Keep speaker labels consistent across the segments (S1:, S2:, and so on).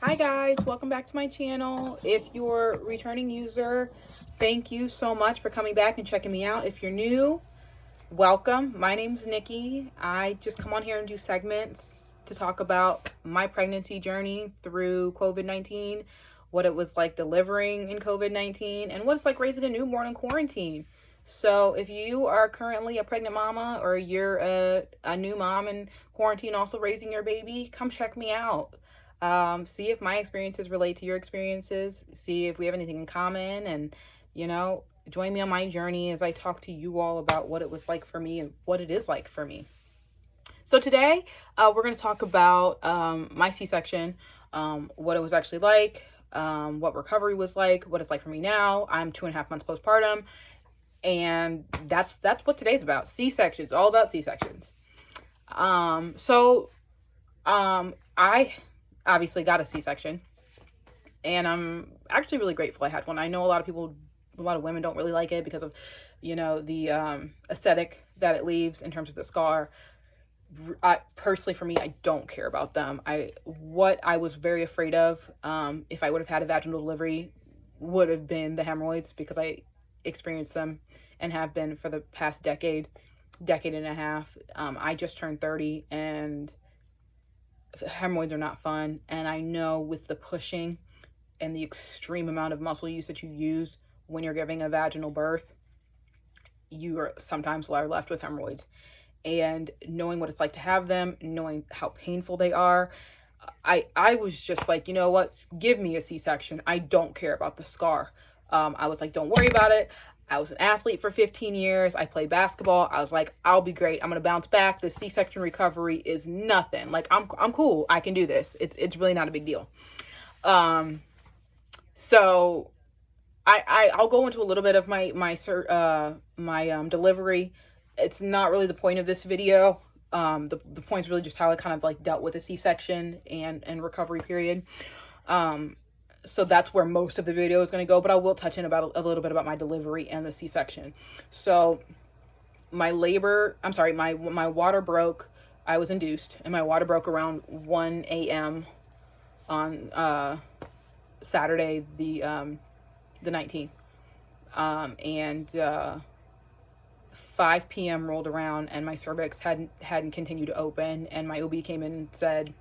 S1: Hi guys, welcome back to my channel. If you're a returning user, thank you so much for coming back and checking me out. If you're new, welcome. My name's Nikki. I just come on here and do segments to talk about my pregnancy journey through COVID-19, what it was like delivering in COVID-19, and what it's like raising a newborn in quarantine. So if you are currently a pregnant mama or you're a new mom in quarantine also raising your baby, come check me out. See if my experiences relate to your experiences, see if we have anything in common, and join me on my journey as I talk to you all about what it was like for me and what it is like for me. So today, we're going to talk about my C-section, what it was actually like, what recovery was like, what it's like for me now. I'm 2.5 months postpartum, and that's what today's about. C-sections, all about C-sections. I obviously got a C-section, and I'm actually really grateful I had one. I know a lot of women don't really like it because of, the aesthetic that it leaves in terms of the scar. Personally, for me, I don't care about them. What I was very afraid of, if I would have had a vaginal delivery, would have been the hemorrhoids, because I experienced them and have been for the past decade and a half. I just turned 30, and hemorrhoids are not fun. And I know with the pushing and the extreme amount of muscle use that you use when you're giving a vaginal birth, you are sometimes left with hemorrhoids. And knowing what it's like to have them, knowing how painful they are, I was just like, you know what, give me a C-section. I don't care about the scar. I was like, don't worry about it. I was an athlete for 15 years. I played basketball. I was like, I'll be great. I'm going to bounce back. The C-section recovery is nothing. Like, I'm cool. I can do this. It's really not a big deal. So I'll go into a little bit of my delivery. It's not really the point of this video. The point is really just how I kind of like dealt with a C-section and recovery period. So that's where most of the video is going to go, but I will touch in about a little bit about my delivery and the C-section. So my water broke. I was induced, and my water broke around 1 a.m. on Saturday, the 19th. And 5 p.m. rolled around, and my cervix hadn't continued to open, and my OB came in and said,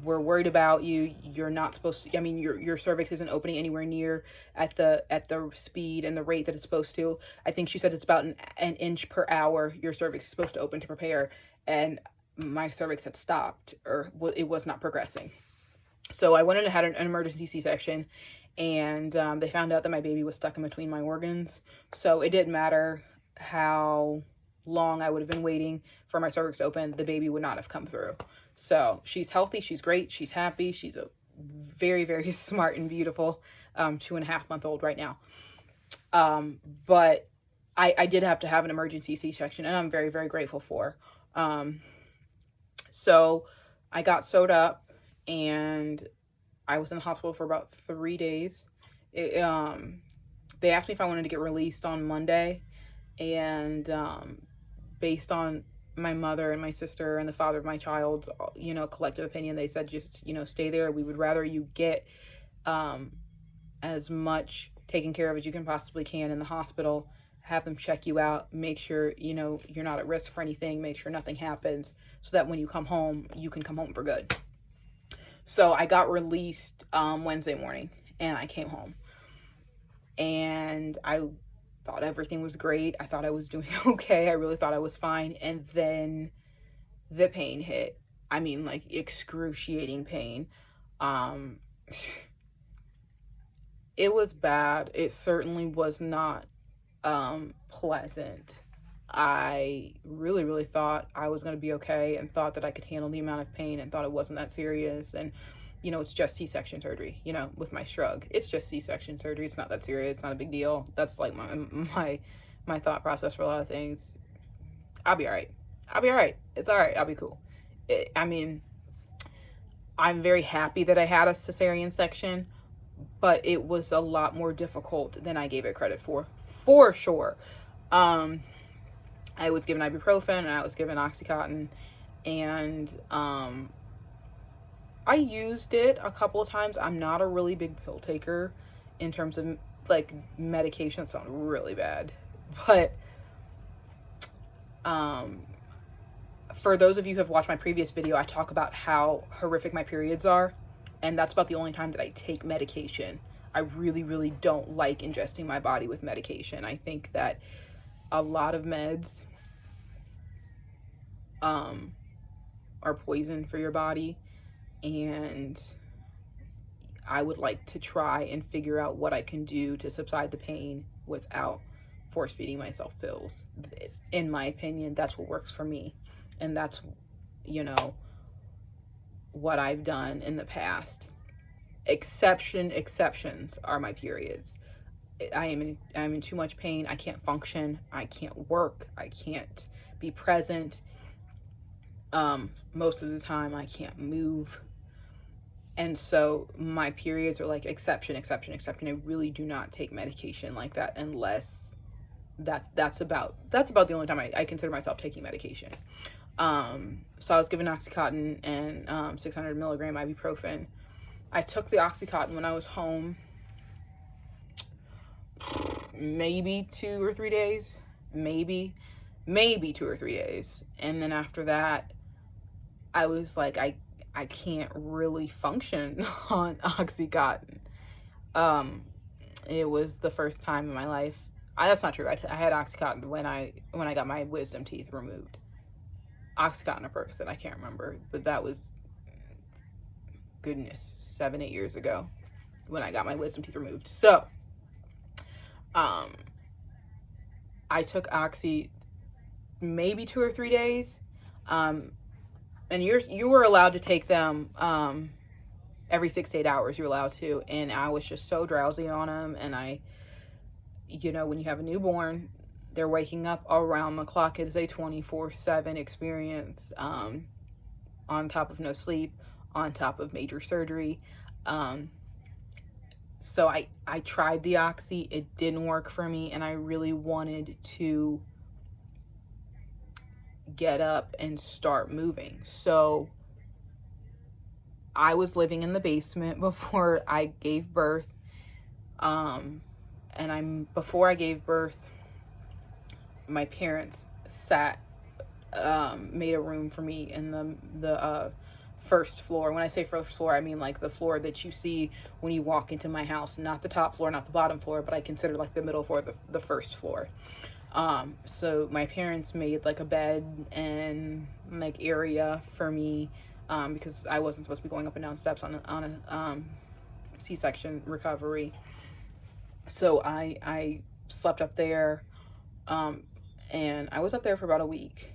S1: we're worried about you. You're not supposed to, your cervix isn't opening anywhere near at the speed and the rate that it's supposed to. I think she said it's about an inch per hour your cervix is supposed to open to prepare, and my cervix had stopped, or it was not progressing. So I went in and had an emergency C-section, and they found out that my baby was stuck in between my organs. So it didn't matter how long I would have been waiting for my cervix to open, the baby would not have come through. So she's healthy, she's great, she's happy, she's a very, very smart and beautiful 2.5-month-old right now. But I did have to have an emergency C-section, and I'm very, very grateful for. So I got sewed up, and I was in the hospital for about 3 days. They asked me if I wanted to get released on Monday, and based on my mother and my sister and the father of my child's, collective opinion, they said, just, stay there. We would rather you get as much taken care of as you can possibly can in the hospital, have them check you out, make sure, you're not at risk for anything, make sure nothing happens, so that when you come home, you can come home for good. So I got released Wednesday morning, and I came home, and I thought everything was great. I thought I was doing okay. I really thought I was fine. And then the pain hit. I mean, like, excruciating pain. It was bad. It certainly was not pleasant. I really, really thought I was going to be okay, and thought that I could handle the amount of pain, and thought it wasn't that serious. And, it's just C-section surgery, with my shrug. It's just C-section surgery. It's not that serious. It's not a big deal. That's like my thought process for a lot of things. I'll be all right. I'll be all right. It's all right. I'll be cool. I'm very happy that I had a cesarean section, but it was a lot more difficult than I gave it credit for sure. I was given ibuprofen, and I was given Oxycontin, and I used it a couple of times. I'm not a really big pill taker in terms of like medication. Sounds really bad, but for those of you who have watched my previous video, I talk about how horrific my periods are, and that's about the only time that I take medication. I really, really don't like ingesting my body with medication. I think that a lot of meds are poison for your body, and I would like to try and figure out what I can do to subside the pain without force feeding myself pills. In my opinion, that's what works for me, and that's, you know, what I've done in the past. Exceptions are my periods. I'm in too much pain. I can't function. I can't work. I can't be present. Most of the time I can't move. And so my periods are like exception. I really do not take medication like that unless that's about the only time I consider myself taking medication. So I was given Oxycontin and 600 milligram ibuprofen. I took the Oxycontin when I was home maybe 2 or 3 days, maybe 2 or 3 days. And then after that, I was like, I can't really function on Oxycontin. It was the first time in my life. That's not true. I had Oxycontin when I got my wisdom teeth removed. Oxycontin or Percocet, I can't remember, but that was, goodness, 7-8 years ago when I got my wisdom teeth removed. So I took Oxy maybe 2 or 3 days, and you were allowed to take them every 6 to 8 hours. You're allowed to, and I was just so drowsy on them. And you know, when you have a newborn, they're waking up around the clock. It is a 24/7 experience, on top of no sleep, on top of major surgery. So I tried the Oxy. It didn't work for me, and I really wanted to get up and start moving. So I was living in the basement before I gave birth. Before I gave birth, my parents made a room for me in the first floor. When I say first floor, I mean like the floor that you see when you walk into my house, not the top floor, not the bottom floor, but I consider like the middle floor, the first floor. So my parents made like a bed and like area for me, because I wasn't supposed to be going up and down steps on a C-section recovery. So I slept up there, and I was up there for about a week,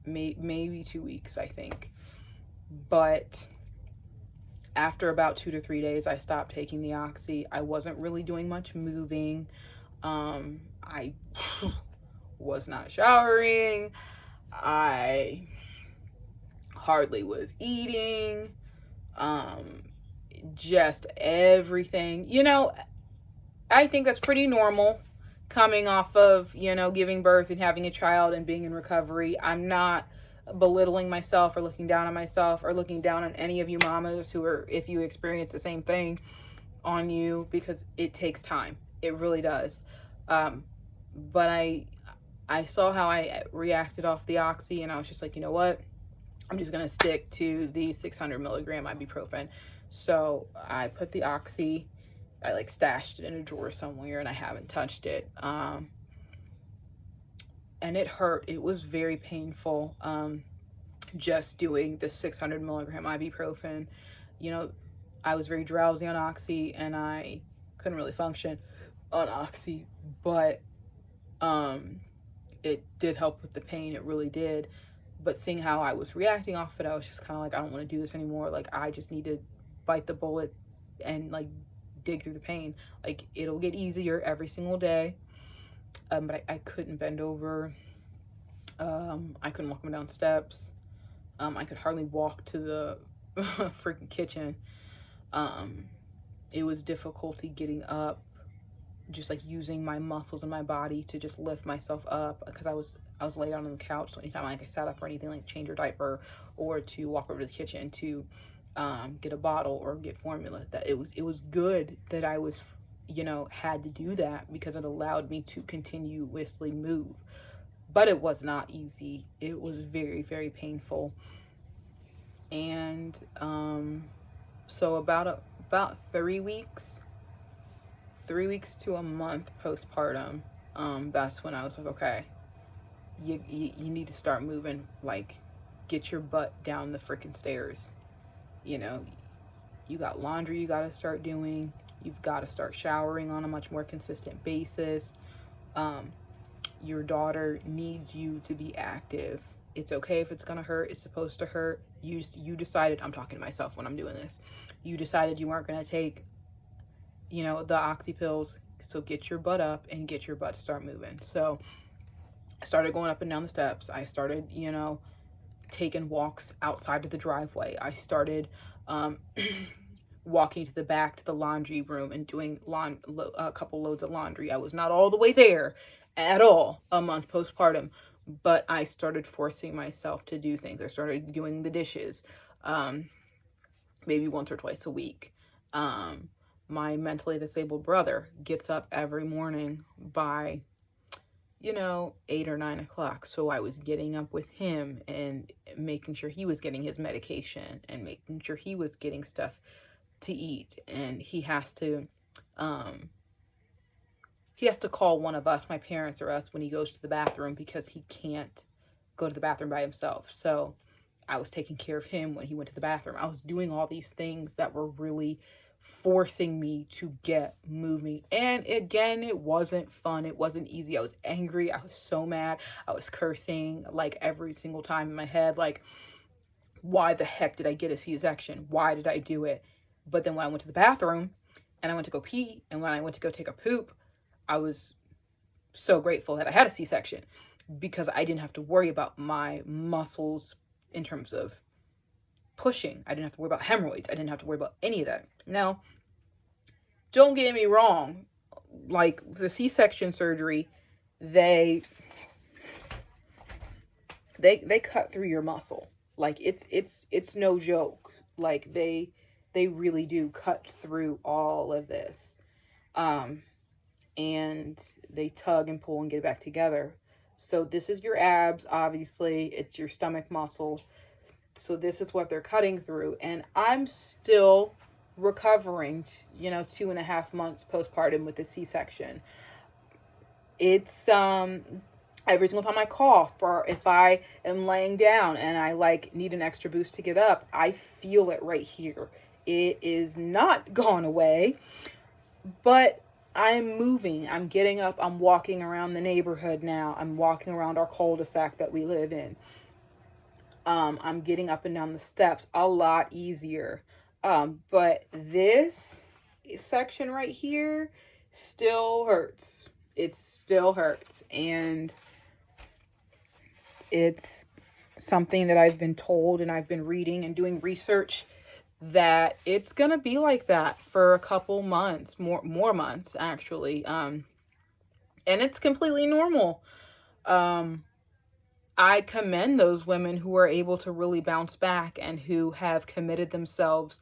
S1: maybe 2 weeks, I think. But after about 2 to 3 days, I stopped taking the Oxy. I wasn't really doing much moving. I was not showering. I hardly was eating. Just everything. You know, I think that's pretty normal coming off of, you know, giving birth and having a child and being in recovery. I'm not belittling myself or looking down on myself or looking down on any of you mamas who are, if you experience the same thing, on you, because it takes time. It really does. But I saw how I reacted off the Oxy, and I was just like, you know what? I'm just going to stick to the 600 milligram ibuprofen. So I put the Oxy, I like stashed it in a drawer somewhere, and I haven't touched it. And it hurt. It was very painful, just doing the 600 milligram ibuprofen. You know, I was very drowsy on Oxy, and I couldn't really function on Oxy, but it did help with the pain. It really did. But seeing how I was reacting off it, I was just kind of like, I don't want to do this anymore. Like, I just need to bite the bullet and like dig through the pain. Like, it'll get easier every single day. But I couldn't bend over. I couldn't walk them down steps. I could hardly walk to the freaking kitchen. It was difficulty getting up, just like using my muscles in my body to just lift myself up, because I was laid down on the couch. So anytime like I sat up or anything, like change your diaper or to walk over to the kitchen to get a bottle or get formula. That it was good that I was, had to do that because it allowed me to continuously move. But it was not easy. It was very, very painful. And so about 3 weeks, 3 weeks to a month postpartum, that's when I was like, okay, you need to start moving. Like, get your butt down the freaking stairs. You know, you got laundry you got to start doing. You've got to start showering on a much more consistent basis. Um, your daughter needs you to be active. It's okay if it's gonna hurt. It's supposed to hurt. You decided. I'm talking to myself when I'm doing this. You decided you weren't gonna take, the oxy pills. So get your butt up and get your butt to start moving. So I started going up and down the steps. I started, taking walks outside of the driveway. I started walking to the back to the laundry room and doing a couple loads of laundry. I was not all the way there at all a month postpartum, but I started forcing myself to do things. I started doing the dishes, maybe once or twice a week. My mentally disabled brother gets up every morning by 8 or 9 o'clock. So I was getting up with him and making sure he was getting his medication and making sure he was getting stuff to eat. And he has to call one of us, my parents or us, when he goes to the bathroom because he can't go to the bathroom by himself. So I was taking care of him when he went to the bathroom. I was doing all these things that were really forcing me to get moving. And again, it wasn't fun. It wasn't easy. I was angry. I was so mad. I was cursing like every single time in my head. Like, why the heck did I get a C-section? Why did I do it? But then when I went to the bathroom and I went to go pee and when I went to go take a poop, I was so grateful that I had a C-section because I didn't have to worry about my muscles in terms of pushing. I didn't have to worry about hemorrhoids. I didn't have to worry about any of that. Now, don't get me wrong. Like, the C-section surgery, they cut through your muscle. Like, it's no joke. Like, they really do cut through all of this. And they tug and pull and get it back together. So this is your abs, obviously. It's your stomach muscles. So this is what they're cutting through. And I'm still recovering, 2.5 months postpartum with the C-section. It's, every single time I cough or if I am laying down and I need an extra boost to get up, I feel it right here. It is not gone away, but I'm moving. I'm getting up. I'm walking around the neighborhood now. I'm walking around our cul-de-sac that we live in. I'm getting up and down the steps a lot easier. But this section right here still hurts. It still hurts. And it's something that I've been told and I've been reading and doing research that it's gonna be like that for a couple months, more months actually. And it's completely normal. I commend those women who are able to really bounce back and who have committed themselves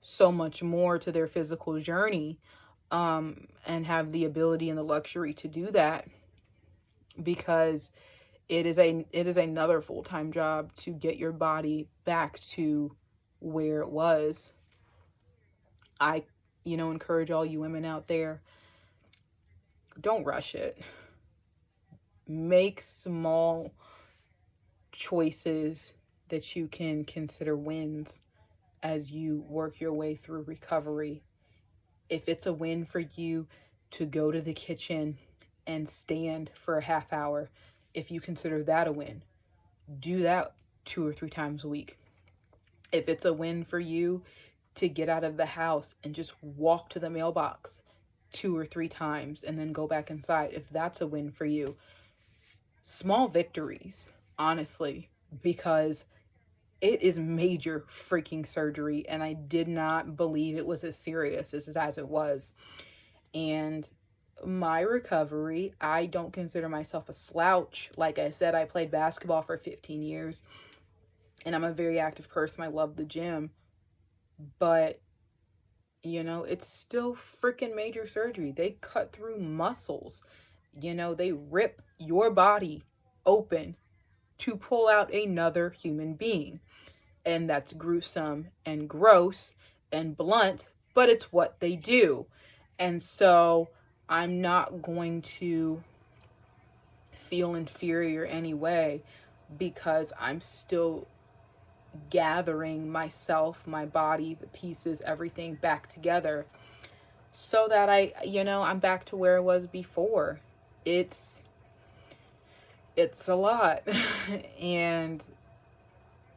S1: so much more to their physical journey, and have the ability and the luxury to do that, because it is another full-time job to get your body back to where it was. I, encourage all you women out there, don't rush it. Make small choices that you can consider wins as you work your way through recovery. If it's a win for you to go to the kitchen and stand for a half hour, if you consider that a win, do that 2 or 3 times a week. If it's a win for you to get out of the house and just walk to the mailbox 2 or 3 times and then go back inside, if that's a win for you, small victories, honestly, because it is major freaking surgery and I did not believe it was as serious as it was. And my recovery, I don't consider myself a slouch. Like I said, I played basketball for 15 years and I'm a very active person. I love the gym. but you know, it's still freaking major surgery. They cut through muscles. You know, they rip your body open to pull out another human being. And that's gruesome and gross and blunt, but it's what they do. And so I'm not going to feel inferior anyway because I'm still gathering myself, my body, the pieces, everything back together so that I'm back to where I was before. It's a lot. And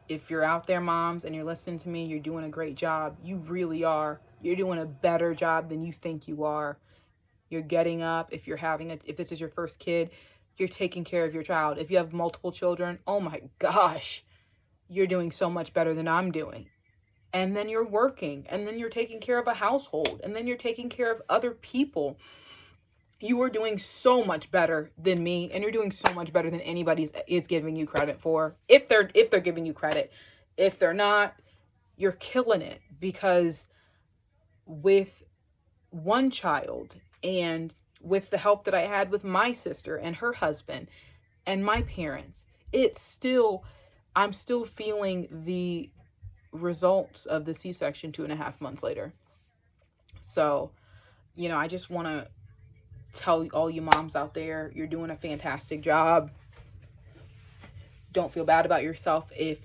S1: if you're out there, moms, and you're listening to me, you're doing a great job. You really are. You're doing a better job than you think you are. You're getting up. If this is your first kid, you're taking care of your child. If you have multiple children, oh my gosh, you're doing so much better than I'm doing. And then you're working, and then you're taking care of a household, and then you're taking care of other people. You are doing so much better than me, and you're doing so much better than anybody is giving you credit for. If they're giving you credit. If they're not, you're killing it, because with one child and with the help that I had with my sister and her husband and my parents, I'm still feeling the results of the C-section 2.5 months later. So, I just want to tell all you moms out there, you're doing a fantastic job. Don't feel bad about yourself if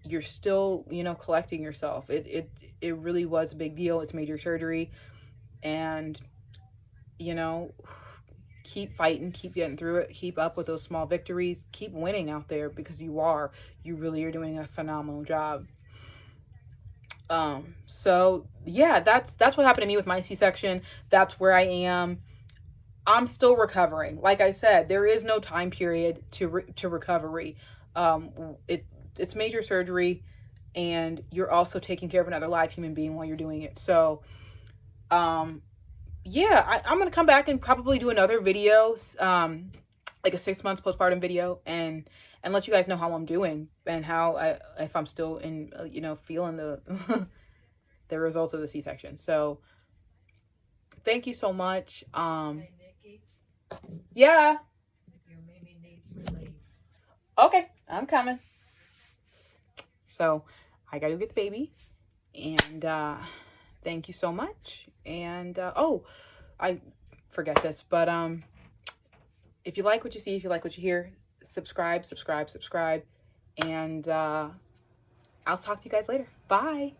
S1: you're still, collecting yourself. It really was a big deal. It's major surgery. And, keep fighting, keep getting through it, keep up with those small victories, keep winning out there, because you really are doing a phenomenal job. So yeah, that's what happened to me with my C-section. That's where I am. I'm still recovering. Like I said, there is no time period to recovery. It's major surgery, and you're also taking care of another live human being while you're doing it. So, yeah, I'm gonna come back and probably do another video, like a 6 months postpartum video, and let you guys know how I'm doing and if I'm still in, feeling the the results of the C-section. So, thank you so much.
S2: Hey, Nikki,
S1: Yeah.
S2: your Mimi needs relief.
S1: Okay, I'm coming. So, I gotta go get the baby, and thank you so much. And I forget this, but if you like what you see, if you like what you hear, subscribe, and I'll talk to you guys later. Bye.